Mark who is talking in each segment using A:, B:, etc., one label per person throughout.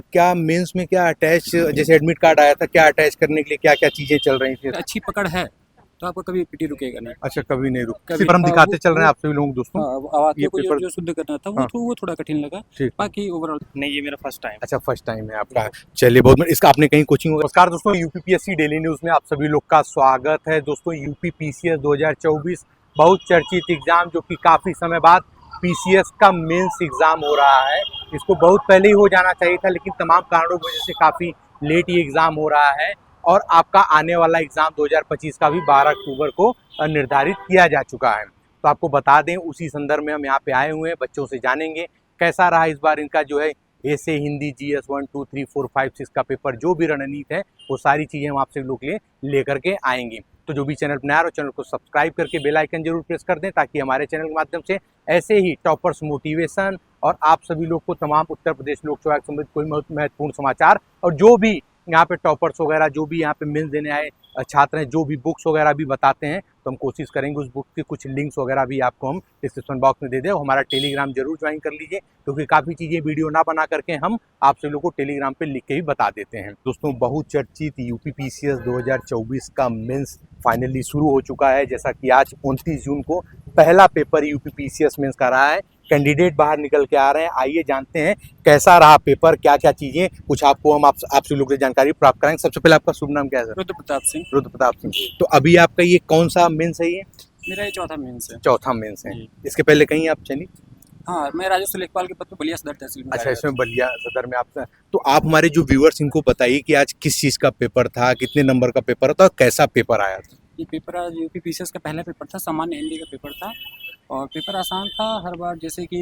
A: क्या मेंस में क्या अटैच, जैसे एडमिट कार्ड आया था, क्या अटैच करने के लिए क्या क्या चीजें चल रही थी?
B: अच्छी पकड़ है तो आपको कभी पीटी रुकेगा नहीं।
A: अच्छा, कभी नहीं रुक,
B: कभी
A: पर हम
B: हाँ,
A: दिखाते चल रहे हैं आप सभी लोगों दोस्तों।
B: हाँ, वाक्य
A: ये
B: को
A: पेपर,
B: जो शुद्ध करना था
A: हाँ
B: वो थोड़ा कठिन लगा।
A: ठीक।
B: बाकी ओवरऑल
C: नहीं, ये मेरा फर्स्ट टाइम।
A: अच्छा, फर्स्ट टाइम है आपका। चलिए, बहुत इसका आपने कहीं कोचिंग? नमस्कार दोस्तों, यूपीपीएससी डेली न्यूज में आप सभी लोग का स्वागत है। दोस्तों, यूपीपीसीएस 2024 बहुत चर्चित एग्जाम, जो कि काफी समय बाद पीसीएस का मेंस एग्जाम हो रहा है। इसको बहुत पहले ही हो जाना चाहिए था, लेकिन तमाम कारणों की वजह से काफी लेट ये एग्जाम हो रहा है। और आपका आने वाला एग्जाम 2025 का भी 12 अक्टूबर को निर्धारित किया जा चुका है। तो आपको बता दें, उसी संदर्भ में हम यहाँ पे आए हुए हैं, बच्चों से जानेंगे कैसा रहा इस बार इनका जो है ऐसे हिंदी जीएस 1 2 3 4 5 6 का पेपर। जो भी रणनीति है वो सारी चीज़ें हम आपसे लोग लिए लेकर के आएंगे। तो जो भी चैनल पर नया हो, चैनल को सब्सक्राइब करके बेल आइकन जरूर प्रेस कर दें, ताकि हमारे चैनल के माध्यम से ऐसे ही टॉपर्स मोटिवेशन और आप सभी लोग को तमाम उत्तर प्रदेश लोक सेवा से संबंधित कोई महत्वपूर्ण समाचार, और जो भी यहाँ पे टॉपर्स वगैरह जो भी यहाँ पे मेंस देने आए छात्र हैं, जो भी बुक्स वगैरह भी बताते हैं, तो हम कोशिश करेंगे उस बुक के कुछ लिंक्स वगैरह भी आपको हम डिस्क्रिप्शन बॉक्स में दे दें। और हमारा टेलीग्राम जरूर ज्वाइन कर लीजिए, क्योंकि काफ़ी चीज़ें वीडियो ना बना करके हम आप सभी लोगों को टेलीग्राम पे लिख के भी बता देते हैं। दोस्तों, बहुचर्चित यूपीपीसीएस 2024 का मेंस फाइनली शुरू हो चुका है। जैसा कि आज 29 जून को पहला पेपर यूपीपीसीएस मेंस का रहा है। कैंडिडेट बाहर निकल के आ रहे हैं। आइए जानते हैं कैसा रहा पेपर, क्या क्या चीजें कुछ आपको हम आपसे लोग से जानकारी प्राप्त कराएंगे। सबसे पहले आपका शुभ नाम क्या है सर?
B: रुद्र प्रताप सिंह।
A: रुद्र प्रताप सिंह। तो अभी आपका ये कौन सा मेंस है? ये
B: मेरा ये चौथा मेंस है।
A: चौथा मेंस है।
B: जी।
A: इसके पहले कहीं आप चली?
B: हाँ, मैं राजस्व लेखपाल के पद पर बलिया सदर तहसील में।
A: अच्छा, इसमें बलिया सदर में आप। तो आप हमारे जो व्यूअर्स इनको बताइए कि आज किस चीज का पेपर था, कितने नंबर का पेपर था और कैसा पेपर आया था?
B: ये पेपर आज यूपीपीसीएस का पहला पेपर था, सामान्य हिंदी का पेपर था। और पेपर आसान था हर बार, जैसे कि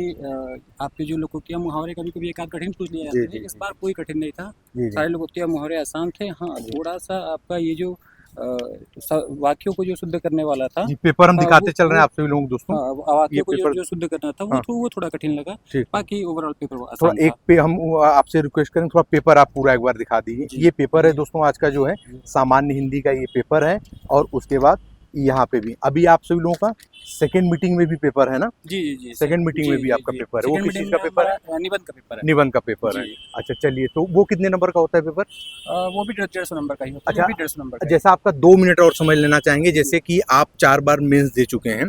B: आपके जो लोकोक्तियाँ मुहावरे कभी कभी एक आध कठिन पूछ लिए जाते थे, इस बार कोई कठिन नहीं था। सारे लोकोक्तियाँ मुहावरे आसान थे। हाँ, थोड़ा सा आपका ये जो वाक्यों को जो शुद्ध करने वाला था,
A: पेपर हम दिखाते चल रहे हैं आप सभी लोगों दोस्तों।
B: वाक्यों को जो शुद्ध करना था वो थोड़ा कठिन लगा। बाकी ओवरऑल पेपर
A: थोड़ा एक पे हम आपसे रिक्वेस्ट करें, थोड़ा पेपर आप पूरा एक बार दिखा दीजिए। ये पेपर है दोस्तों आज का जो है सामान्य हिंदी का ये पेपर है। और उसके बाद यहाँ पे भी अभी आप सभी लोगों का सेकंड मीटिंग में भी पेपर है ना?
B: जी जी जी,
A: सेकंड मीटिंग में भी आपका पेपर है। वो किस चीज का पेपर है?
B: निबंध का पेपर है।
A: निबंध का पेपर है। अच्छा, चलिए, तो वो कितने नंबर का होता है पेपर?
B: वो भी 150 नंबर का ही होता है।
A: अच्छा,
B: वो भी 150 नंबर का।
A: जैसा आपका 2 मिनट और समझ लेना चाहेंगे, जैसे कि आप 4 बार मेंस दे चुके हैं।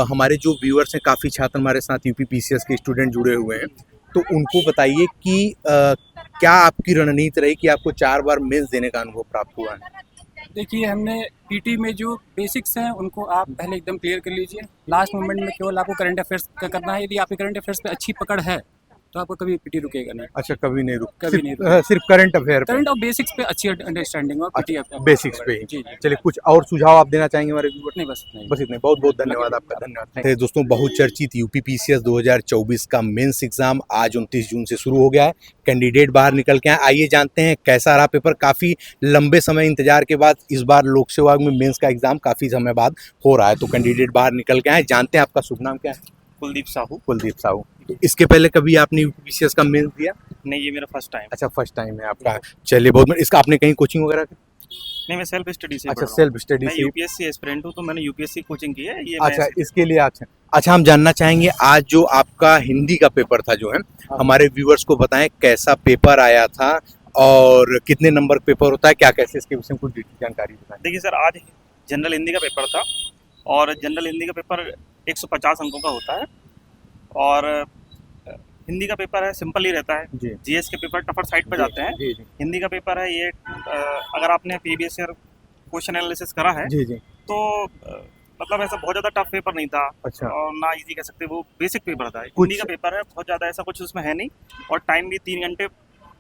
A: हमारे जो व्यूअर्स हैं, काफ़ी छात्र हमारे साथ यूपीपीसीएस के स्टूडेंट जुड़े हुए हैं, तो उनको बताइए कि क्या आपकी रणनीति रही कि आपको 4 बार मेंस देने का अनुभव प्राप्त हुआ है?
B: देखिए, हमने पीटी में जो बेसिक्स हैं उनको आप पहले एकदम क्लियर कर लीजिए। लास्ट मोमेंट में केवल आपको करंट अफेयर्स का करना है। यदि आपके करंट अफेयर्स पे अच्छी पकड़ है तो आपको कभी पीटी रुकेगा नहीं।
A: अच्छा, कभी नहीं रुक,
B: कभी नहीं
A: सिर्फ करंट अफेयर,
B: करंट और बेसिक्स पे अच्छी अंडरस्टैंडिंग और पीटी
A: बेसिक्स पे ही।
B: जी।
A: चलिए, कुछ और सुझाव आप देना चाहेंगे हमारे व्यूअर्स?
B: नहीं, बस नहीं।
A: बस इतने। बहुत बहुत धन्यवाद आपका, धन्यवाद। दोस्तों, बहुचर्चित यूपीपीसीएस 2024 का मेंस एग्जाम आज 29 जून से शुरू हो गया है। कैंडिडेट बाहर निकल के आए। आइए जानते हैं कैसा रहा पेपर। काफी लंबे समय इंतजार के बाद इस बार लोक सेवा में मेंस का एग्जाम काफी समय बाद हो रहा है। तो कैंडिडेट बाहर निकल के आए। जानते हैं आपका शुभ नाम क्या है?
C: कुलदीप साहू।
A: कुलदीप साहू। इसके पहले कभी आपने यूपीपीसीएस का मेंस दिया?
C: नहीं, ये मेरा फर्स्ट टाइम।
A: अच्छा, फर्स्ट टाइम है आपका। चलिए, बहुत इसका आपने कहीं कोचिंग वगैरह?
C: नहीं, मैं सेल्फ स्टडी से।
A: अच्छा, सेल्फ स्टडी
C: मैं
A: से।
C: यूपीएससी एस्पिरेंट हूँ, तो मैंने यूपीएससी कोचिंग की है। ये
A: अच्छा, इसके लिए। अच्छा, हम जानना चाहेंगे आज जो आपका हिंदी का पेपर था जो है, हमारे व्यूअर्स को बताएं कैसा पेपर आया था और कितने नंबर पेपर होता है, क्या कैसे, इसके विषय में कुछ जानकारी बताएं।
C: देखिए सर, आज जनरल हिंदी का पेपर था और जनरल हिंदी का पेपर 150 अंकों का होता है। और हिंदी का पेपर है, सिंपल ही रहता है। जीएस के पेपर टफर साइड पर जाते हैं। हिंदी का पेपर है ये, अगर आपने प्रीवियस ईयर क्वेश्चन एनालिसिस करा है तो मतलब ऐसा बहुत ज़्यादा टफ पेपर नहीं था। अच्छा। और ना इजी कह सकते, वो बेसिक पेपर था। हिंदी का पेपर है, बहुत ज़्यादा ऐसा कुछ उसमें है नहीं। और टाइम भी 3 घंटे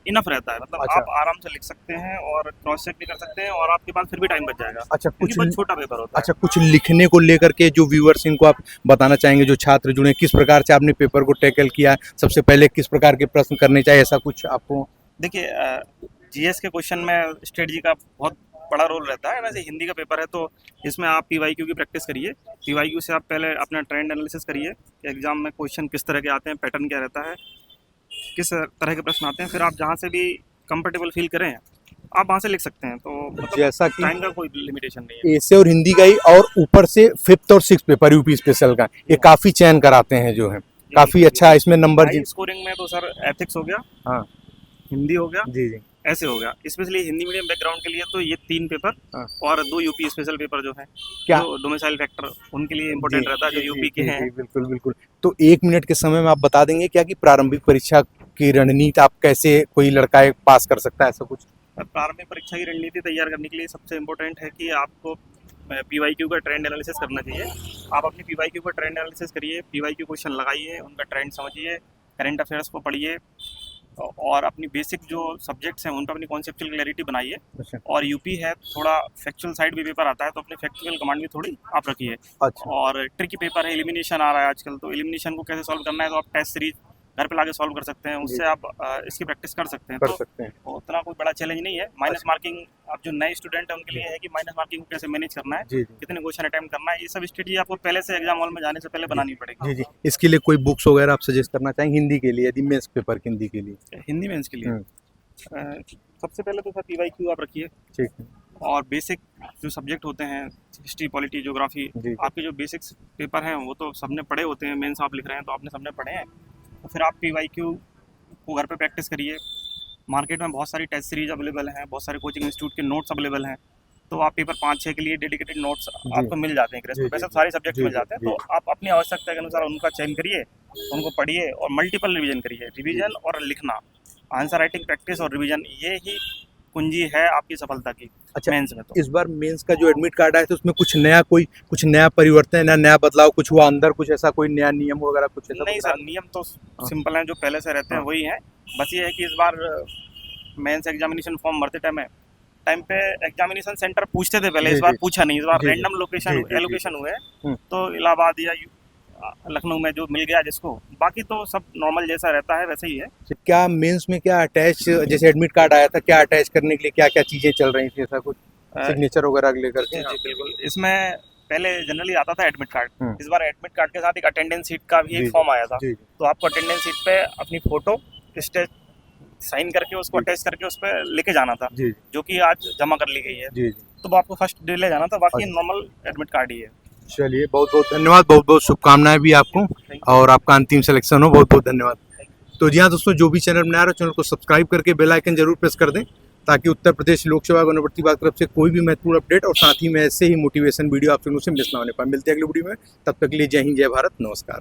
C: इनफ रहता है। मतलब आप आराम से लिख सकते हैं और क्रॉस चेक भी कर सकते हैं और आपके पास फिर भी टाइम बच जाएगा। अच्छा, कुछ छोटा पेपर होता है। अच्छा, कुछ लिखने को लेकर के जो व्यूअर्स इनको आप बताना चाहेंगे, जो छात्र जुड़े, किस प्रकार से आपने पेपर को टैकल किया, सबसे पहले किस प्रकार के प्रश्न करने चाहिए, ऐसा कुछ आपको? देखिए, जीएस के क्वेश्चन में स्ट्रेटजी का बहुत बड़ा रोल रहता है। वैसे हिंदी का पेपर है तो इसमें आप पीवाईक्यू की प्रैक्टिस करिए। पीवाईक्यू से आप पहले अपना ट्रेंड एनालिसिस करिए, एग्जाम में क्वेश्चन किस तरह के आते हैं, पैटर्न क्या रहता है, किस तरह के प्रश्न आते हैं। फिर आप जहाँ से भी कंफर्टेबल फील करें आप वहाँ से लिख सकते हैं। तो मतलब जैसा कि टाइम का कोई लिमिटेशन नहीं है। ऐसे और हिंदी का ही, और ऊपर से 5th और 6th पेपर यूपी स्पेशल का ये काफी चयन कराते हैं जो है, काफी अच्छा इसमें नंबर। स्कोरिंग में तो सर एथिक्स हो गया। हाँ, हिंदी हो गया,
A: जी जी
C: ऐसे हो गया। स्पेशली हिंदी मीडियम बैकग्राउंड के लिए तो ये 3 पेपर
A: हाँ।
C: और 2 यूपी स्पेशल पेपर जो है,
A: क्या?
C: जो डोमिसाइल फैक्टर उनके लिए इम्पोर्टेंट रहता है, जो यूपी के हैं।
A: बिल्कुल बिल्कुल। तो 1 मिनट के समय में आप बता देंगे क्या कि प्रारंभिक परीक्षा की रणनीति आप कैसे कोई लड़का पास कर सकता है, ऐसा कुछ?
C: प्रारंभिक परीक्षा की रणनीति तैयार करने के लिए सबसे इम्पोर्टेंट है कि आपको पीवाईक्यू का ट्रेंड एनालिसिस करना चाहिए। आप अपनी पीवाईक्यू का ट्रेंड एनालिसिस करिए, पीवाईक्यू क्वेश्चन लगाइए, उनका ट्रेंड समझिए, करंट अफेयर्स को पढ़िए और अपनी बेसिक जो सब्जेक्ट्स हैं उन पर अपनी कॉन्सेप्चुअल क्लैरिटी बनाइए।
A: अच्छा
C: और यूपी है थोड़ा फैक्चुअल साइड भी पेपर आता है, तो अपने फैक्चुअल कमांड भी थोड़ी आप रखिए।
A: अच्छा
C: और ट्रिकी पेपर है, एलिमिनेशन आ रहा है आजकल, तो एलिमिनेशन को कैसे सॉल्व करना है, तो आप टेस्ट सीरीज घर पे लाके सॉल्व कर सकते हैं, उससे आप इसकी प्रैक्टिस कर सकते हैं।
A: कर
C: तो
A: सकते हैं।
C: उतना कोई बड़ा चैलेंज नहीं है। माइनस मार्किंग आप जो नए स्टूडेंट हैं उनके लिए है कि माइनस मार्किंग को कैसे मैनेज करना है,
A: जी जी
C: कितने क्वेश्चन अटेम्प्ट करना है, ये सब स्ट्रेटजी आपको पहले से एग्जाम हॉल में जाने से पहले बनानी पड़ेगी।
A: जी जी। इसके लिए कोई बुक्स वगैरह आप सजेस्ट करना चाहेंगे हिंदी के लिए, यदि मेंस पेपर की हिंदी के लिए?
C: हिंदी मेंस के लिए सबसे पहले तो सर पीवाईक्यू आप रखिए,
A: ठीक है
C: और बेसिक जो सब्जेक्ट होते हैं हिस्ट्री, पॉलिटी, ज्योग्राफी,
A: जी
C: आपके जो बेसिक्स पेपर हैं वो तो सबने पढ़े होते हैं। मेंस आप लिख रहे हैं तो आपने सबने पढ़े हैं, तो फिर आप पीवाईक्यू को घर पे प्रैक्टिस करिए। मार्केट में बहुत सारी टेस्ट सीरीज अवेलेबल हैं, बहुत सारे कोचिंग इंस्टीट्यूट के नोट्स अवेलेबल हैं, तो आप पेपर 5-6 के लिए डेडिकेटेड नोट्स आपको मिल जाते हैं।
A: जी,
C: वैसे
A: जी,
C: सारे सब्जेक्ट
A: जी,
C: मिल जाते हैं,
A: जी,
C: तो आप अपनी आवश्यकता के अनुसार उनका चयन करिए, उनको पढ़िए और मल्टीपल रिवीजन करिए। रिवीजन और लिखना, आंसर राइटिंग प्रैक्टिस और रिवीजन, ये ही कुंजी है आपकी सफलता की।
A: अच्छा
C: मेंस में तो
A: इस बार मेंस का जो एडमिट कार्ड आया था उसमें कुछ नया परिवर्तन, नया बदलाव कुछ हुआ अंदर, कुछ ऐसा कोई नया नियम वगैरह कुछ ऐसा?
C: नहीं सर, नियम तो सिंपल हैं, जो पहले से रहते हैं वही हैं। बस ये है कि इस बार मेंस एग्जामिनेशन फॉर्म भरते टाइम पे एग्जामिनेशन सेंटर पूछते थे पहले,
A: जी,
C: इस बार
A: जी,
C: पूछा नहीं। इस बार
A: जी, जी,
C: रैंडम लोकेशन
A: जी, जी,
C: एलोकेशन हुए,
A: हम्म।
C: तो इलाहाबाद या लखनऊ में जो मिल गया जिसको, बाकी तो सब नॉर्मल जैसा रहता है वैसे ही है।
A: क्या मेंस में क्या अटैच, जैसे एडमिट कार्ड आया था, क्या अटैच करने के लिए क्या क्या चीजें चल रही थी, ऐसा कुछ सिग्नेचर वगैरह लेकर
C: जी
A: के?
C: जी बिल्कुल। इसमें पहले जनरली आता था एडमिट कार्ड, इस बार एडमिट कार्ड के साथ एक अटेंडेंस शीट का भी
A: जी,
C: एक फॉर्म आया था।
A: जी
C: तो आपको अटेंडेंस शीट पे अपनी फोटो स्टेट साइन करके उसको अटैच करके उस पर लेके जाना था,
A: जी
C: जो कि आज जमा कर ली गई है।
A: जी जी।
C: तो वो आपको फर्स्ट डे ले जाना था, बाकी
A: अच्छा।
C: नॉर्मल एडमिट कार्ड ही है।
A: चलिए बहुत बहुत धन्यवाद, बहुत बहुत शुभकामनाएं भी आपको, और आपका अंतिम सिलेक्शन हो। बहुत बहुत धन्यवाद। तो जी हाँ दोस्तों, जो भी चैनल बना रहे हो चैनल को सब्सक्राइब करके बेल आइकन जरूर प्रेस कर दें, ताकि उत्तर प्रदेश लोक सेवा आयोग नियुक्ति विभाग की तरफ से कोई भी महत्वपूर्ण अपडेट और साथ ही में ऐसे ही मोटिवेशन वीडियो आप लोगों से मिस ना होने पाए। मिलते हैं अगली वीडियो में, तब तक के लिए जय हिंद, जय भारत, नमस्कार।